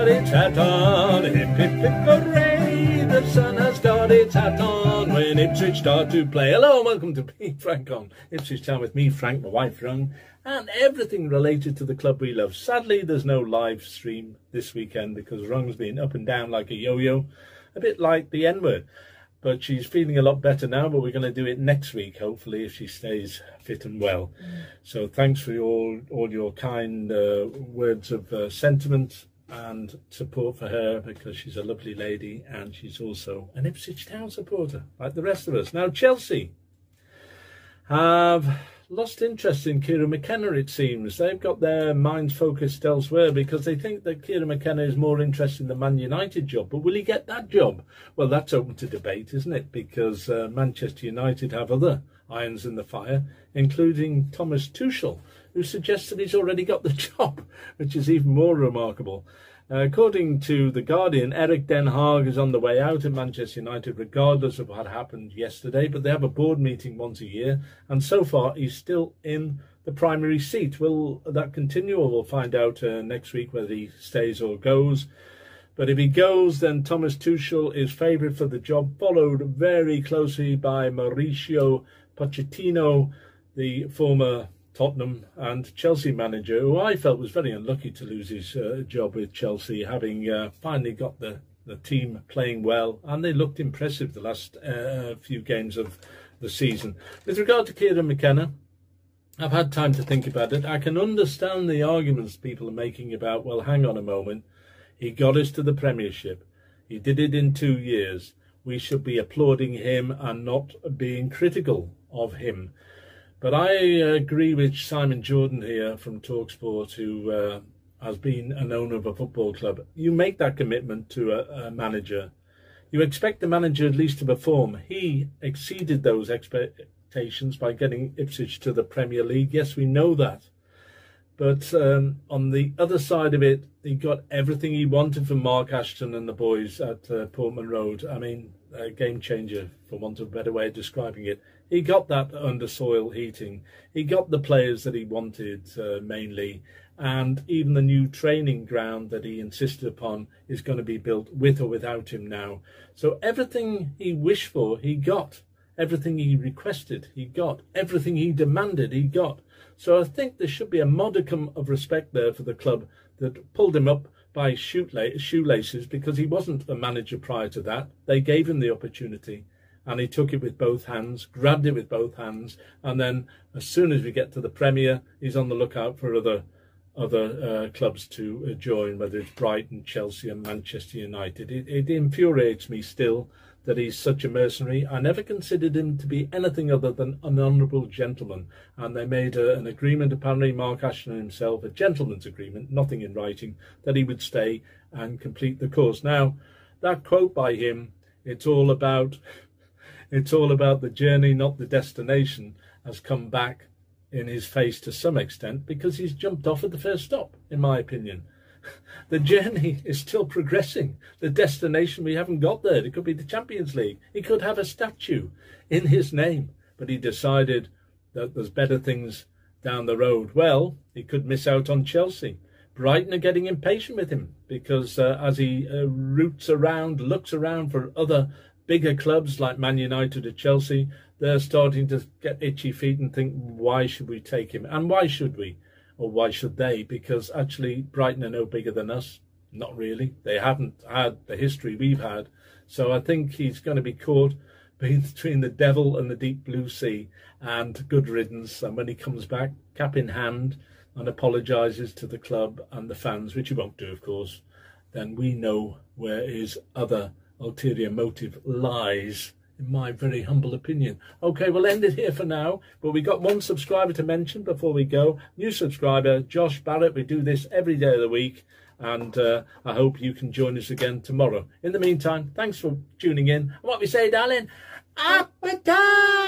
got its hat on. Hip, hip, hip, hooray. The sun has got its hat on when Ipswich start to play. Hello and welcome to me, Frank, on Ipswich Town with me, Frank, my wife, Rung, and everything related to the club we love. Sadly, there's no live stream this weekend because Rung's been up and down like a yo-yo, a bit like the N-word. But she's feeling a lot better now, but we're going to do it next week, hopefully, if she stays fit and well. So thanks for all your kind words of sentiment and support for her, because she's a lovely lady and she's also an Ipswich Town supporter, like the rest of us. Now, Chelsea have lost interest in Kieran McKenna, it seems. They've got their minds focused elsewhere because they think that Kieran McKenna is more interested in the Man United job. But will he get that job? Well, that's open to debate, isn't it? Because Manchester United have other irons in the fire, including Thomas Tuchel, who suggests that he's already got the job, which is even more remarkable. According to The Guardian, Eric Den Haag is on the way out of Manchester United, regardless of what happened yesterday, but they have a board meeting once a year, and so far he's still in the primary seat. Will that continue, or we'll find out next week whether he stays or goes? But if he goes, then Thomas Tuchel is favoured for the job, followed very closely by Mauricio Pochettino, the former Tottenham and Chelsea manager, who I felt was very unlucky to lose his job with Chelsea, having finally got the team playing well, and they looked impressive the last few games of the season. With regard to Kieran McKenna, I've had time to think about it. I can understand the arguments people are making about, well, hang on a moment, he got us to the Premiership, he did it in 2 years, we should be applauding him and not being critical of him. But I agree with Simon Jordan here from TalkSport, who has been an owner of a football club. You make that commitment to a manager. You expect the manager at least to perform. He exceeded those expectations by getting Ipswich to the Premier League. Yes, we know that. But on the other side of it, he got everything he wanted from Mark Ashton and the boys at Portman Road. I mean, a game changer, for want of a better way of describing it. He got that under soil heating. He got the players that he wanted mainly. And even the new training ground that he insisted upon is going to be built with or without him now. So everything he wished for, he got. Everything he requested, he got. Everything he demanded, he got. So I think there should be a modicum of respect there for the club that pulled him up by shoelaces, because he wasn't a manager prior to that. They gave him the opportunity and he took it with both hands, grabbed it with both hands, and then as soon as we get to the Premier, he's on the lookout for other clubs to join, whether it's Brighton, Chelsea and Manchester United. It infuriates me still that he's such a mercenary. I never considered him to be anything other than an honourable gentleman. And they made an agreement, apparently Mark Ashton himself, a gentleman's agreement, nothing in writing, that he would stay and complete the course. Now, that quote by him, it's all about the journey, not the destination, has come back in his face to some extent, because he's jumped off at the first stop, in my opinion. The journey is still progressing. The destination, we haven't got there. It could be the Champions League. He could have a statue in his name, but he decided that there's better things down the road. Well, he could miss out on Chelsea. Brighton are getting impatient with him because as he looks around for other bigger clubs like Man United or Chelsea, they're starting to get itchy feet and think, why should we take him? And why should we? Or why should they? Because actually Brighton are no bigger than us. Not really. They haven't had the history we've had. So I think he's going to be caught between the devil and the deep blue sea, and good riddance. And when he comes back, cap in hand, and apologises to the club and the fans, which he won't do, of course, then we know where his other ulterior motive lies, in my very humble opinion. Okay, we'll end it here for now, but we got one subscriber to mention before we go. New subscriber, Josh Barrett. We do this every day of the week, and I hope you can join us again tomorrow. In the meantime, thanks for tuning in. And what we say, darling, up a time!